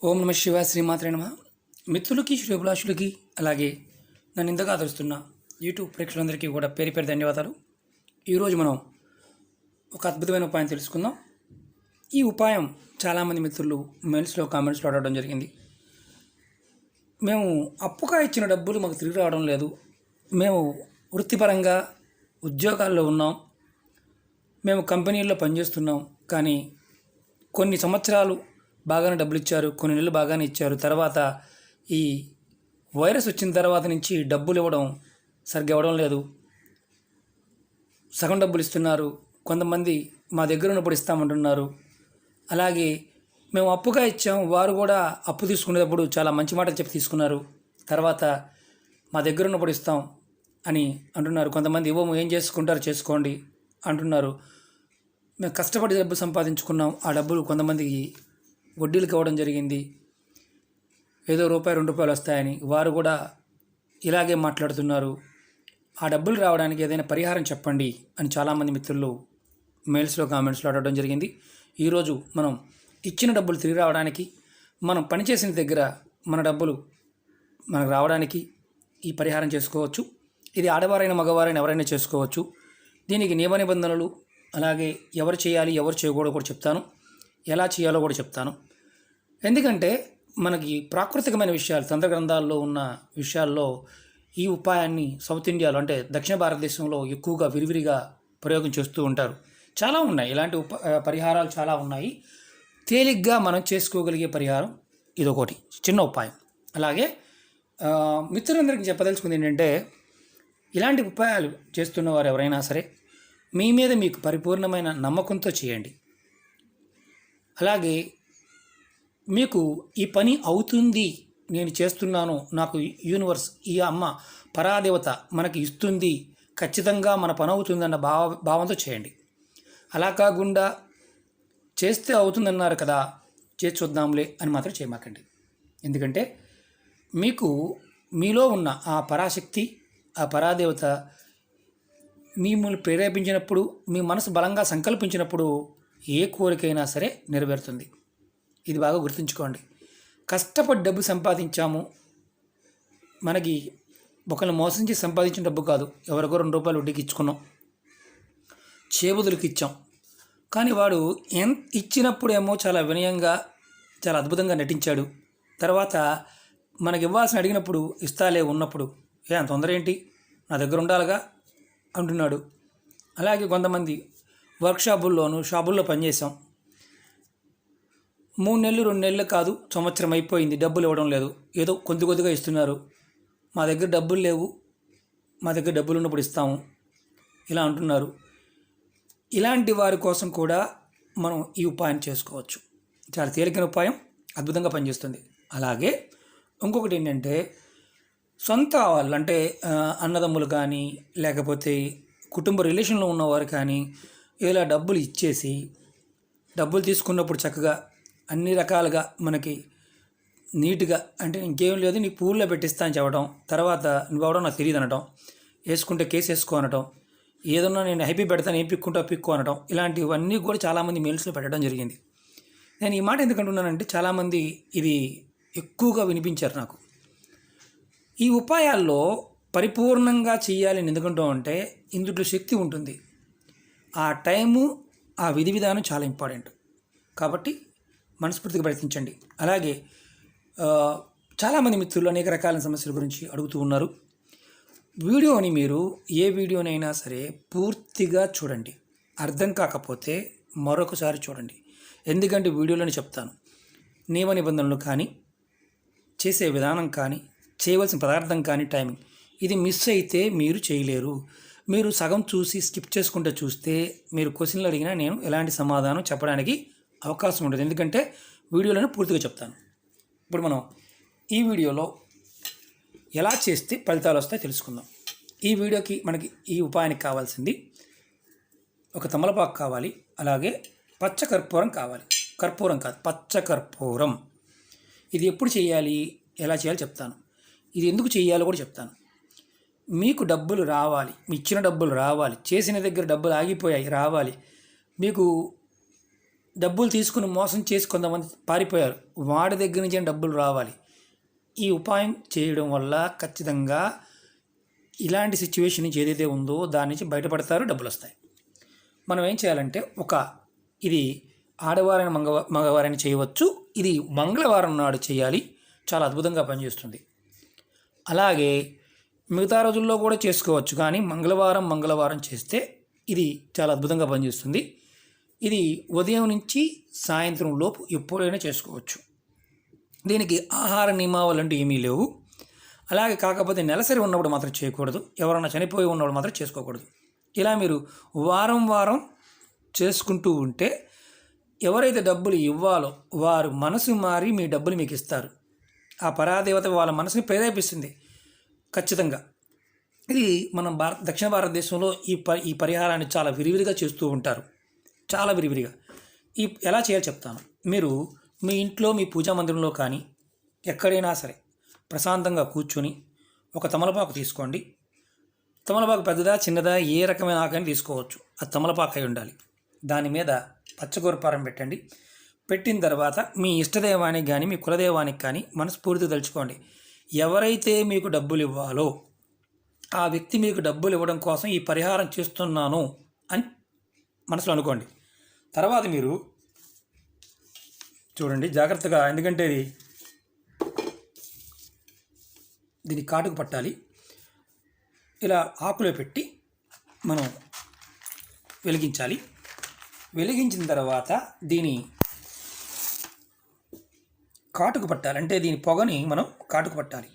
ఓం నమ శివాయ శ్రీమాత్రే నమ. మిత్రులకి శ్రేభిలాషులకి అలాగే నన్ను ఇంతగా ఆదరిస్తున్న యూట్యూబ్ ప్రేక్షకులందరికీ కూడా పేరు పేరు ధన్యవాదాలు. ఈరోజు మనం ఒక అద్భుతమైన ఉపాయం తెలుసుకుందాం. ఈ ఉపాయం చాలామంది మిత్రులు మెయిల్స్లో కామెంట్స్లో అడగడం జరిగింది. మేము అప్పుగా ఇచ్చిన డబ్బులు మాకు తిరిగి రావడం లేదు, మేము వృత్తిపరంగా ఉద్యోగాల్లో ఉన్నాం, మేము కంపెనీల్లో పనిచేస్తున్నాం, కానీ కొన్ని సంవత్సరాలు బాగానే డబ్బులు ఇచ్చారు, కొన్ని నెలలు బాగానే ఇచ్చారు, తర్వాత ఈ వైరస్ వచ్చిన తర్వాత నుంచి డబ్బులు ఇవ్వడం సరిగ్గా ఇవ్వడం లేదు, సగం డబ్బులు ఇస్తున్నారు, కొంతమంది మా దగ్గర ఉన్నప్పుడు ఇస్తామంటున్నారు. అలాగే మేము అప్పుగా ఇచ్చాం, వారు కూడా అప్పు తీసుకునేటప్పుడు చాలా మంచి మాటలు చెప్పి తీసుకున్నారు, తర్వాత మా దగ్గర ఉన్నప్పుడు ఇస్తాం అని అంటున్నారు. కొంతమంది ఇవ్వము, ఏం చేసుకుంటారు చేసుకోండి అంటున్నారు. మేము కష్టపడి డబ్బు సంపాదించుకున్నాం, ఆ డబ్బులు కొంతమందికి వడ్డీలకు ఇవ్వడం జరిగింది, ఏదో రూపాయి 2 రూపాయలు వస్తాయని వారు కూడా ఇలాగే మాట్లాడుతున్నారు. ఆ డబ్బులు రావడానికి ఏదైనా పరిహారం చెప్పండి అని చాలామంది మిత్రులు మెయిల్స్లో కామెంట్స్లో అడగడం జరిగింది. ఈరోజు మనం ఇచ్చిన డబ్బులు తిరిగి రావడానికి, మనం పనిచేసిన దగ్గర మన డబ్బులు మనకు రావడానికి ఈ పరిహారం చేసుకోవచ్చు. ఇది ఆడవారైన మగవారైన ఎవరైనా చేసుకోవచ్చు. దీనికి నియమ నిబంధనలు, అలాగే ఎవరు చేయాలి ఎవరు చేయకూడదు కూడా చెప్తాను, ఎలా చేయాలో కూడా చెప్తాను. ఎందుకంటే మనకి ప్రాకృతికమైన విషయాలు, తంత్ర గ్రంథాల్లో ఉన్న విషయాల్లో ఈ ఉపాయాన్ని సౌత్ ఇండియాలో అంటే దక్షిణ భారతదేశంలో ఎక్కువగా విరివిరిగా ప్రయోగం చేస్తూ ఉంటారు. చాలా ఉన్నాయి, ఇలాంటి పరిహారాలు చాలా ఉన్నాయి. తేలిగ్గా మనం చేసుకోగలిగే పరిహారం ఇదొకటి చిన్న ఉపాయం. అలాగే మిత్రులందరికీ చెప్పదలుచుకుంది ఏంటంటే, ఇలాంటి ఉపాయాలు చేస్తున్న వారు ఎవరైనా సరే మీ మీద మీకు పరిపూర్ణమైన నమ్మకంతో చేయండి. అలాగే మీకు ఈ పని అవుతుంది, నేను చేస్తున్నాను, నాకు యూనివర్స్, ఈ అమ్మ పరాదేవత మనకి ఇస్తుంది, ఖచ్చితంగా మన పని అవుతుందన్న భావంతో చేయండి. అలా కాకుండా చేస్తే అవుతుందన్నారు కదా, చేసి చూద్దాంలే అని మాత్రం చేయమాకండి. ఎందుకంటే మీకు మీలో ఉన్న ఆ పరాశక్తి, ఆ పరాదేవత మిమ్మల్ని ప్రేరేపించినప్పుడు, మీ మనసు బలంగా సంకల్పించినప్పుడు ఏ కోరికైనా సరే నెరవేరుతుంది. ఇది బాగా గుర్తుంచుకోండి. కష్టపడి డబ్బు సంపాదించాము, మనకి ఒకరిని మోసం చేసి సంపాదించిన డబ్బు కాదు, ఎవరికో 2 రూపాయలు వడ్డీకి ఇచ్చుకున్నాం, చేబుదులకి ఇచ్చాం. కానీ వాడు ఇచ్చినప్పుడేమో చాలా వినయంగా చాలా అద్భుతంగా నటించాడు, తర్వాత మనకి ఇవ్వాల్సిన అడిగినప్పుడు ఇస్తాలే ఉన్నప్పుడు అంత తొందర ఏంటి, నా దగ్గర ఉండాలిగా అంటున్నాడు. అలాగే కొంతమంది వర్క్షాపుల్లోనూ షాపుల్లో పనిచేసాం, 3 నెలలు 2 నెలలు కాదు సంవత్సరం అయిపోయింది, డబ్బులు ఇవ్వడం లేదు, ఏదో కొద్దిగా ఇస్తున్నారు, మా దగ్గర డబ్బులు లేవు, మా దగ్గర డబ్బులు ఉన్నప్పుడు ఇస్తాము ఇలా అంటున్నారు. ఇలాంటి వారి కోసం కూడా మనం ఈ ఉపాయం చేసుకోవచ్చు. చాలా తేలికైన ఉపాయం, అద్భుతంగా పనిచేస్తుంది. అలాగే ఇంకొకటి ఏంటంటే, సొంత వాళ్ళు అంటే అన్నదమ్ములు కానీ లేకపోతే కుటుంబ రిలేషన్లో ఉన్నవారు కానీ ఇలా డబ్బులు ఇచ్చేసి, డబ్బులు తీసుకున్నప్పుడు చక్కగా అన్ని రకాలుగా మనకి నీట్గా అంటే ఇంకేం లేదు నీ పూల్లో పెట్టిస్తా అని చెప్పడం, తర్వాత నువ్వు అవడం నాకు తెలియదు అనడం, వేసుకుంటే కేసు వేసుకో అనడం, ఏదన్నా నేను హ్యాపీ పెడతాను ఏం పిక్కుంటా పిక్కు అనడం, ఇలాంటివన్నీ కూడా చాలామంది మెయిల్స్లో పెట్టడం జరిగింది. నేను ఈ మాట ఎందుకంటున్నానంటే, చాలామంది ఇది ఎక్కువగా వినిపించారు నాకు. ఈ ఉపాయాల్లో పరిపూర్ణంగా చేయాలి ఎందుకంటే ఇందులో శక్తి ఉంటుంది, ఆ టైము ఆ విధి విధానం చాలా ఇంపార్టెంట్. కాబట్టి మనస్ఫూర్తిగా ప్రయత్నించండి. అలాగే చాలామంది మిత్రులు అనేక రకాల సమస్యల గురించి అడుగుతూ ఉన్నారు. వీడియోని మీరు ఏ వీడియోనైనా సరే పూర్తిగా చూడండి, అర్థం కాకపోతే మరొకసారి చూడండి. ఎందుకంటే వీడియోలోనే చెప్తాను, నియమ నిబంధనలు కానీ, చేసే విధానం కానీ, చేయవలసిన పదార్థం కానీ, టైమింగ్, ఇది మిస్ అయితే మీరు చేయలేరు. మీరు సగం చూసి స్కిప్ చేసుకుంటూ చూస్తే మీరు క్వశ్చన్లు అడిగినా నేను ఎలాంటి సమాధానం చెప్పడానికి అవకాశం ఉంటుంది, ఎందుకంటే వీడియోలోనే పూర్తిగా చెప్తాను. ఇప్పుడు మనం ఈ వీడియోలో ఎలా చేస్తే ఫలితాలు వస్తాయో తెలుసుకుందాం. ఈ వీడియోకి మనకి ఈ ఉపాయానికి కావాల్సింది ఒక తమలపాకు కావాలి, అలాగే పచ్చ కర్పూరం కావాలి, కర్పూరం కాదు పచ్చ కర్పూరం. ఇది ఎప్పుడు చేయాలి, ఎలా చేయాలో చెప్తాను, ఇది ఎందుకు చేయాలో కూడా చెప్తాను. మీకు డబ్బులు రావాలి, మీ ఇచ్చిన డబ్బులు రావాలి, చేసిన దగ్గర డబ్బులు ఆగిపోయాయి రావాలి, మీకు డబ్బులు తీసుకుని మోసం చేసి కొంతమంది పారిపోయారు. వాడి దగ్గర నుంచి డబ్బులు రావాలి. ఈ ఉపాయం చేయడం వల్ల ఖచ్చితంగా ఇలాంటి సిచ్యువేషన్ నుంచి ఏదైతే ఉందో దాని నుంచి బయటపడతారు, డబ్బులు వస్తాయి. మనం ఏం చేయాలంటే ఇది ఆడవారైన మగవారైనా చేయవచ్చు. ఇది మంగళవారం నాడు చేయాలి. చాలా అద్భుతంగా పనిచేస్తుంది. అలాగే మిగతా రోజుల్లో కూడా చేసుకోవచ్చు, కానీ మంగళవారం చేస్తే ఇది చాలా అద్భుతంగా పనిచేస్తుంది. ఇది ఉదయం నుంచి సాయంత్రం లోపు ఎప్పుడైనా చేసుకోవచ్చు. దీనికి ఆహార నియమావళి అంటూ ఏమీ లేవు. అలాగే కాకపోతే నెలసరి ఉన్నప్పుడు మాత్రం చేయకూడదు. ఎవరైనా చనిపోయి ఉన్నప్పుడు మాత్రం చేసుకోకూడదు. ఇలా మీరు వారం చేసుకుంటూ ఉంటే ఎవరైతే డబ్బులు ఇవ్వాలో వారు మనసు మారి మీ డబ్బులు మీకు ఇస్తారు. ఆ పరాదేవత వాళ్ళ మనసుని ప్రేరేపిస్తుంది ఖచ్చితంగా. ఇది మనం దక్షిణ భారతదేశంలో ఈ పరిహారాన్ని చాలా విరివిరిగా చేస్తూ ఉంటారు, చాలా విరివిరిగా. ఎలా చేయాలో చెప్తాను. మీరు మీ ఇంట్లో మీ పూజా మందిరంలో కానీ ఎక్కడైనా సరే ప్రశాంతంగా కూర్చొని ఒక తమలపాకు తీసుకోండి. తమలపాకు పెద్దదా చిన్నదా ఏ రకమైన ఆకని తీసుకోవచ్చు. అది తమలపాకు అయి ఉండాలి. దాని మీద పచ్చగొరపారం పెట్టండి. పెట్టిన తర్వాత మీ ఇష్టదైవానికి కానీ మీ కులదైవానికి కానీ మనస్ఫూర్తిగా తలుచుకోండి. ఎవరైతే మీకు డబ్బులు ఇవ్వాలో ఆ వ్యక్తి మీకు డబ్బులు ఇవ్వడం కోసం ఈ పరిహారం చేస్తున్నాను అని మనసులో అనుకోండి. తర్వాత మీరు చూడండి జాగ్రత్తగా, ఎందుకంటే దీన్ని కాటుకు పట్టాలి. ఇలా ఆకులో పెట్టి మనం వెలిగించాలి. వెలిగించిన తర్వాత దీని కాటుకు పట్టాలి, అంటే దీని పొగని మనం కాటుకు పట్టాలి.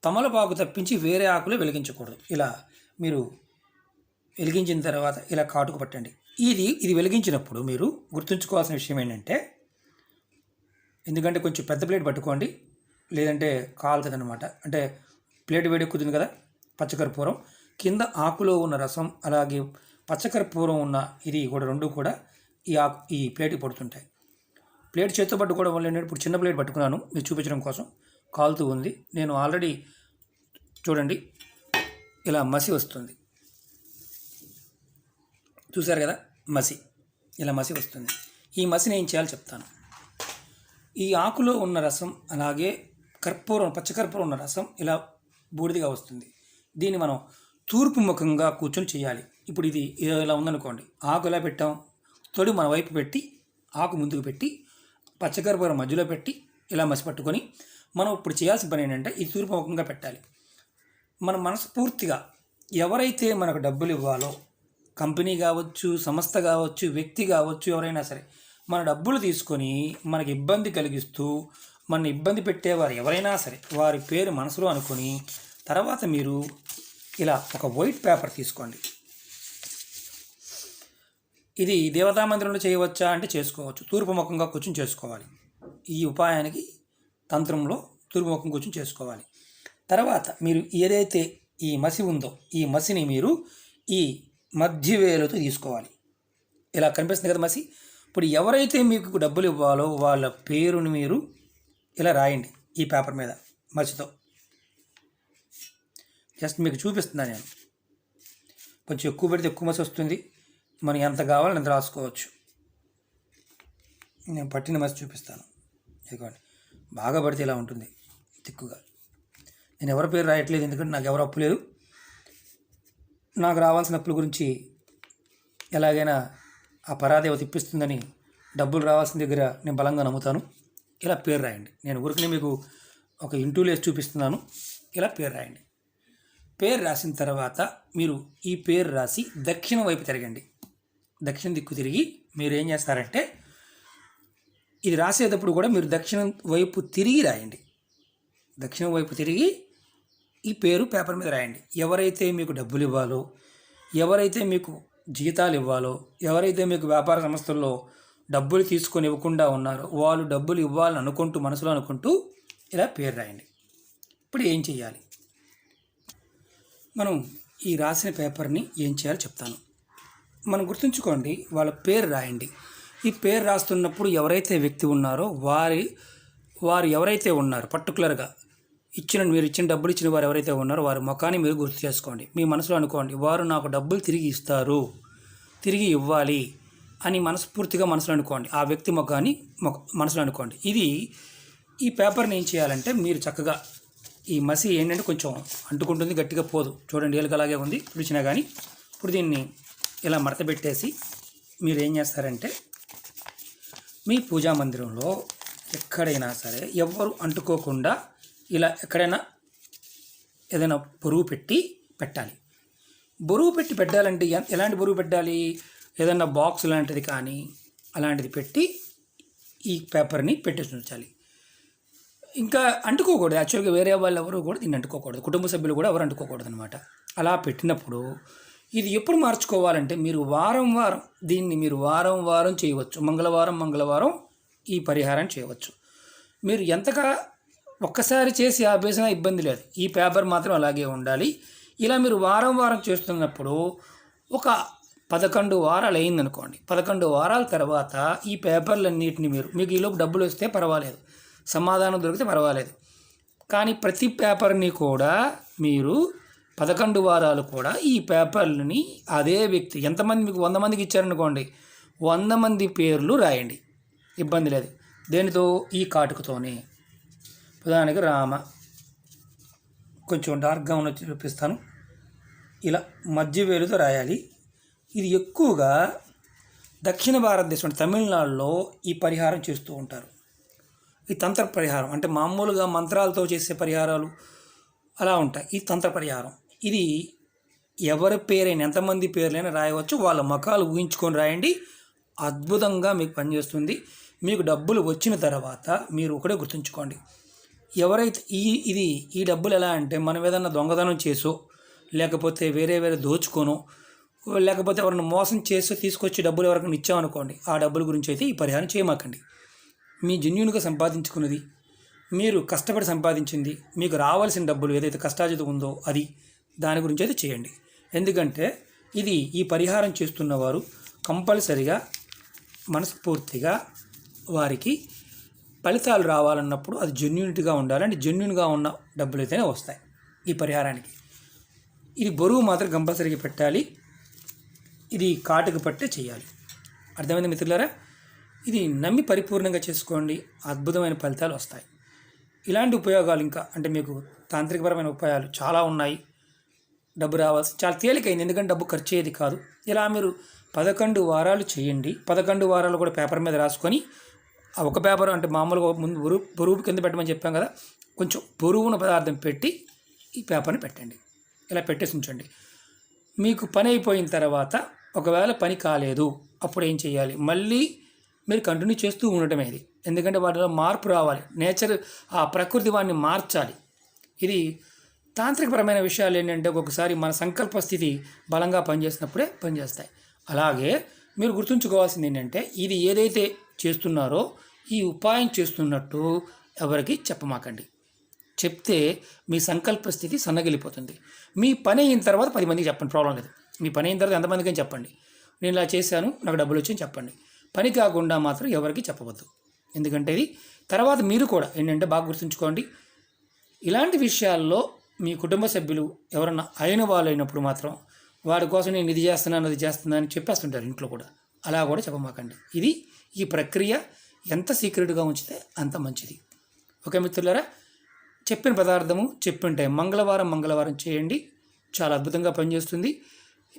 తమలపాకు తప్పించి వేరే ఆకులో వెలిగించకూడదు. ఇలా మీరు వెలిగించిన తర్వాత ఇలా కాటుకు పట్టండి. ఇది వెలిగించినప్పుడు మీరు గుర్తుంచుకోవాల్సిన విషయం ఏంటంటే, ఎందుకంటే కొంచెం పెద్ద ప్లేట్ పట్టుకోండి, లేదంటే కాలుతుంది అనమాట. అంటే ప్లేట్ వేడెక్కుతుంది కదా. పచ్చకర్పూరం కింద ఆకులో ఉన్న రసం, అలాగే పచ్చకర్పూరం ఉన్న ఇది కూడా రెండు కూడా ఈ ప్లేట్కి పడుతుంటాయి. ప్లేట్ చేత్తో పట్టుకోవడం వల్ల నేను ఇప్పుడు చిన్న ప్లేట్ పట్టుకున్నాను మీకు చూపించడం కోసం. కాలుతూ ఉంది. నేను ఆల్రెడీ చూడండి ఇలా మసి వస్తుంది, చూసారు కదా, ఇలా మసి వస్తుంది. ఈ మసిని ఏం చేయాలో చెప్తాను. ఈ ఆకులో ఉన్న రసం అలాగే పచ్చకర్పూరం ఉన్న రసం ఇలా బూడిదిగా వస్తుంది. దీన్ని మనం తూర్పు ముఖంగా కూర్చొని చేయాలి. ఇప్పుడు ఇది ఇలా ఉందనుకోండి, ఆకు ఎలా పెట్టాం, తొడి మన వైపు పెట్టి ఆకు ముందుకు పెట్టి పచ్చకర్పూరం మధ్యలో పెట్టి ఇలా మసి పట్టుకొని మనం ఇప్పుడు చేయాల్సిన పని ఏంటంటే ఈ తూర్పు ముఖంగా పెట్టాలి. మన మనస్ఫూర్తిగా ఎవరైతే మనకు డబ్బులు ఇవ్వాలో, కంపెనీ కావచ్చు, సంస్థ కావచ్చు, వ్యక్తి కావచ్చు, ఎవరైనా సరే మన డబ్బులు తీసుకొని మనకి ఇబ్బంది కలిగిస్తూ మన ఇబ్బంది పెట్టేవారు ఎవరైనా సరే వారి పేరు మనసులో అనుకొని తర్వాత మీరు ఇలా ఒక వైట్ పేపర్ తీసుకోండి. ఇది దేవతా మందిరంలో చేయవచ్చా అంటే చేసుకోవచ్చు. తూర్పు ముఖంగా కూర్చొని చేసుకోవాలి. ఈ ఉపాయానికి తంత్రంలో తూర్పు ముఖం కూర్చొని చేసుకోవాలి. తర్వాత మీరు ఏదైతే ఈ మసి ఉందో ఈ మసిని మీరు ఈ మధ్య వేలుతో తీసుకోవాలి. ఇలా కనిపిస్తుంది కదా మసి. ఇప్పుడు ఎవరైతే మీకు డబ్బులు ఇవ్వాలో వాళ్ళ పేరుని మీరు ఇలా రాయండి ఈ పేపర్ మీద మసితో. జస్ట్ మీకు చూపిస్తున్నాను నేను. కొంచెం ఎక్కువ పెడితే ఎక్కువ మసి వస్తుంది, మనం ఎంత కావాలని ఎంత రాసుకోవచ్చు. నేను పట్టిన మసి చూపిస్తాను. ఇదిగోండి, బాగా పడితే ఇలా ఉంటుంది తిక్కుగా. నేను ఎవరి పేరు రాయట్లేదు, ఎందుకంటే నాకు ఎవరు అప్పు లేదు. నాకు రావాల్సిన అప్పుల గురించి ఎలాగైనా ఆ పరాదేవత ఇప్పిస్తుందని డబ్బులు రావాల్సిన దగ్గర నేను బలంగా నమ్ముతాను. ఇలా పేరు రాయండి. నేను ఊరికనే మీకు ఒక ఇంటూలు వేసి చూపిస్తున్నాను. ఇలా పేరు రాయండి. పేరు రాసిన తర్వాత మీరు ఈ పేరు రాసి దక్షిణ వైపు తిరగండి. దక్షిణ దిక్కు తిరిగి మీరు ఏం చేస్తారంటే, ఇది రాసేటప్పుడు కూడా మీరు దక్షిణం వైపు తిరిగి రాయండి. దక్షిణం వైపు తిరిగి ఈ పేరు పేపర్ మీద రాయండి. ఎవరైతే మీకు డబ్బులు ఇవ్వాలో, ఎవరైతే మీకు జీతాలు ఇవ్వాలో, ఎవరైతే మీకు వ్యాపార సంస్థల్లో డబ్బులు తీసుకొని ఇవ్వకుండా ఉన్నారో వాళ్ళు డబ్బులు ఇవ్వాలని అనుకుంటూ మనసులో అనుకుంటూ ఇలా పేరు రాయండి. ఇప్పుడు ఏం చేయాలి, మనం ఈ రాసిన పేపర్ని ఏం చేయాలో చెప్తాను. మనం గుర్తుంచుకోండి, వాళ్ళ పేరు రాయండి. ఈ పేరు రాస్తున్నప్పుడు ఎవరైతే వ్యక్తి ఉన్నారో వారు ఎవరైతే ఉన్నారో పర్టికులర్గా మీరు ఇచ్చిన డబ్బులు ఇచ్చిన వారు ఎవరైతే ఉన్నారో వారి ముఖాన్ని మీరు గుర్తు చేసుకోండి. మీ మనసులో అనుకోండి, వారు నాకు డబ్బులు తిరిగి ఇస్తారు, తిరిగి ఇవ్వాలి, అని మనస్ఫూర్తిగా మనసులో అనుకోండి. ఆ వ్యక్తి ముఖాన్ని మనసులో అనుకోండి. ఈ పేపర్ని ఏం చేయాలంటే మీరు చక్కగా ఈ మసి ఏంటంటే కొంచెం అంటుకుంటుంది, గట్టిగా పోదు. చూడండి ఏలుగు అలాగే ఉంది పిలిచినా కానీ. ఇప్పుడు దీన్ని ఇలా మడత పెట్టేసి మీరు ఏం చేస్తారంటే మీ పూజా మందిరంలో ఎక్కడైనా సరే ఎవ్వరు అంటుకోకుండా ఇలా ఎక్కడైనా ఏదైనా బరువు పెట్టాలి. బరువు పెట్టాలంటే ఎలాంటి బరువు పెట్టాలి? ఏదైనా బాక్స్ లాంటిది కానీ అలాంటిది పెట్టి ఈ పేపర్ని పెట్టేసి ఉంచాలి. ఇంకా అంటుకోకూడదు. యాక్చువల్గా వేరే వాళ్ళు ఎవరు కూడా దీన్ని అంటుకోకూడదు, కుటుంబ సభ్యులు కూడా ఎవరు అంటుకోకూడదు అనమాట. అలా పెట్టినప్పుడు ఇది ఎప్పుడు మార్చుకోవాలంటే మీరు వారం వారం చేయవచ్చు. మంగళవారం ఈ పరిహారం చేయవచ్చు. మీరు ఎంతగా ఒక్కసారి చేసి ఆపేసినా ఇబ్బంది లేదు. ఈ పేపర్ మాత్రం అలాగే ఉండాలి. ఇలా మీరు వారం చేస్తున్నప్పుడు ఒక 11 వారాలు అయిందనుకోండి. 11 వారాల తర్వాత ఈ పేపర్లన్నింటినీ మీకు ఈలోపు డబ్బులు వస్తే పర్వాలేదు, సమాధానం దొరికితే పర్వాలేదు. కానీ ప్రతి పేపర్ని కూడా మీరు 11 వారాలు కూడా ఈ పేపర్లని అదే వ్యక్తి ఎంతమంది మీకు 100 మందికి ఇచ్చారనుకోండి, 100 మంది పేర్లు రాయండి, ఇబ్బంది లేదు. దేనితో? ఈ కాటుకతోనే. ఉదాహరణకి రామ, కొంచెం డార్క్గా ఉన్న చూపిస్తాను. ఇలా మధ్య వేలుతో రాయాలి. ఇది ఎక్కువగా దక్షిణ భారతదేశం తమిళనాడులో ఈ పరిహారం చేస్తూ ఉంటారు. ఈ తంత్ర పరిహారం అంటే మామూలుగా మంత్రాలతో చేసే పరిహారాలు అలా ఉంటాయి. ఈ తంత్ర పరిహారం ఇది ఎవరి పేరైనా ఎంతమంది పేర్లైనా రాయవచ్చు. వాళ్ళ ముఖాలు ఊహించుకొని రాయండి, అద్భుతంగా మీకు పనిచేస్తుంది. మీకు డబ్బులు వచ్చిన తర్వాత మీరు ఒకటే గుర్తుంచుకోండి, ఎవరైతే ఈ డబ్బులు ఎలా అంటే మనం ఏదన్నా దొంగతనం చేసో లేకపోతే వేరే దోచుకోనో లేకపోతే ఎవరైనా మోసం చేసో తీసుకొచ్చి డబ్బులు ఎవరికైనా ఇచ్చామనుకోండి, ఆ డబ్బుల గురించి అయితే ఈ పరిహారం చేయమాకండి. మీ జెన్యూన్గా సంపాదించుకున్నది, మీరు కష్టపడి సంపాదించింది, మీకు రావాల్సిన డబ్బులు ఏదైతే కష్టార్జిత ఉందో దాని గురించి అయితే చేయండి. ఎందుకంటే ఈ పరిహారం చేస్తున్నవారు కంపల్సరిగా మనస్ఫూర్తిగా వారికి ఫలితాలు రావాలన్నప్పుడు అది జెన్యూనిటీగా ఉండాలి. అంటే జెన్యూన్గా ఉన్న డబ్బులు అయితేనే వస్తాయి ఈ పరిహారానికి. ఇది బరువు మాత్రం కంపల్సరీగా పెట్టాలి. ఇది కాటుకు పట్టే చేయాలి. అర్థమైంది మిత్రులారా? ఇది నమ్మి పరిపూర్ణంగా చేసుకోండి, అద్భుతమైన ఫలితాలు వస్తాయి. ఇలాంటి ఉపయోగాలు ఇంకా అంటే మీకు తాంత్రికపరమైన ఉపాయాలు చాలా ఉన్నాయి. డబ్బు రావాల్సి చాలా తేలికైంది, ఎందుకంటే డబ్బు ఖర్చు అయ్యేది కాదు. ఇలా మీరు 11 వారాలు చేయండి. 11 వారాలు కూడా పేపర్ మీద రాసుకొని, ఆ ఒక పేపర్ అంటే మామూలుగా ముందు బరువు కింద పెట్టమని చెప్పాం కదా, కొంచెం బరువున పదార్థం పెట్టి ఈ పేపర్ని పెట్టండి. ఇలా పెట్టేసి ఉంచండి. మీకు పని అయిపోయిన తర్వాత ఒకవేళ పని కాలేదు, అప్పుడు ఏం చేయాలి? మళ్ళీ మీరు కంటిన్యూ చేస్తూ ఉండటమే ఇది. ఎందుకంటే వాటిలో మార్పు రావాలి, నేచర్ ఆ ప్రకృతి వాడిని మార్చాలి. ఇది తాంత్రికపరమైన విషయాలు ఏంటంటే ఒక్కొక్కసారి మన సంకల్ప స్థితి బలంగా పనిచేసినప్పుడే పనిచేస్తాయి. అలాగే మీరు గుర్తుంచుకోవాల్సింది ఏంటంటే ఇది ఏదైతే చేస్తున్నారో ఈ ఉపాయం చేస్తున్నట్టు ఎవరికి చెప్పమాకండి. చెప్తే మీ సంకల్ప స్థితి సన్నగిలిపోతుంది. మీ పని అయిన తర్వాత 10 మందికి చెప్పండి, ప్రాబ్లం లేదు. మీ పని అయిన తర్వాత ఎంతమందికి అని చెప్పండి, నేను ఇలా చేశాను నాకు డబ్బులు వచ్చాయని చెప్పండి. పని కాకుండా మాత్రం ఎవరికి చెప్పవద్దు. ఎందుకంటే ఇది తర్వాత మీరు కూడా ఏంటంటే బాగా గుర్తుంచుకోండి, ఇలాంటి విషయాల్లో మీ కుటుంబ సభ్యులు ఎవరన్నా అయిన వాళ్ళు అయినప్పుడు మాత్రం వాడి కోసం నేను ఇది చేస్తున్నాను అది చేస్తున్నాను అని చెప్పేస్తుంటారు ఇంట్లో కూడా. అలా కూడా చెప్పమాకండి. ఈ ప్రక్రియ ఎంత సీక్రెట్గా ఉంచితే అంత మంచిది. ఓకే మిత్రులారా, చెప్పిన పదార్థము చెప్పిన టైం మంగళవారం చేయండి, చాలా అద్భుతంగా పనిచేస్తుంది.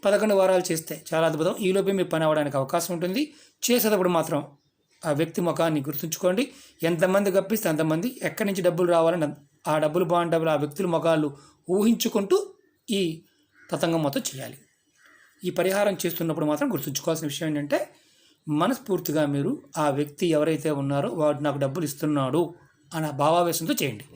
11 వారాలు చేస్తే చాలా అద్భుతం. ఈలోపే మీ పని అవ్వడానికి అవకాశం ఉంటుంది. చేసేటప్పుడు మాత్రం ఆ వ్యక్తి ముఖాన్ని గుర్తుంచుకోండి. ఎంతమంది గప్పిస్తే అంతమంది, ఎక్కడి నుంచి డబ్బులు రావాలని ఆ డబ్బులు బాగుంటాయి ఆ వ్యక్తుల ముఖాలు ఊహించుకుంటూ ఈ తతంగం మొత్తం చేయాలి. ఈ పరిహారం చేస్తున్నప్పుడు మాత్రం గుర్తుంచుకోవాల్సిన విషయం ఏంటంటే మనస్ఫూర్తిగా మీరు ఆ వ్యక్తి ఎవరైతే ఉన్నారో వాడు నాకు డబ్బులు ఇస్తున్నాడు అన్న భావావేశంతో చేయండి.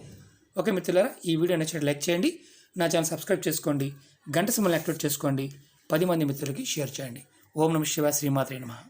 ఓకే మిత్రులారా, ఈ వీడియో నచ్చినట్టు లైక్ చేయండి, నా ఛానల్ సబ్స్క్రైబ్ చేసుకోండి, గంట సింబల్ని యాక్టివేట్ చేసుకోండి, 10 మంది మిత్రులకి షేర్ చేయండి. ఓం నమః శివాయ, శ్రీమాత్రే నమః.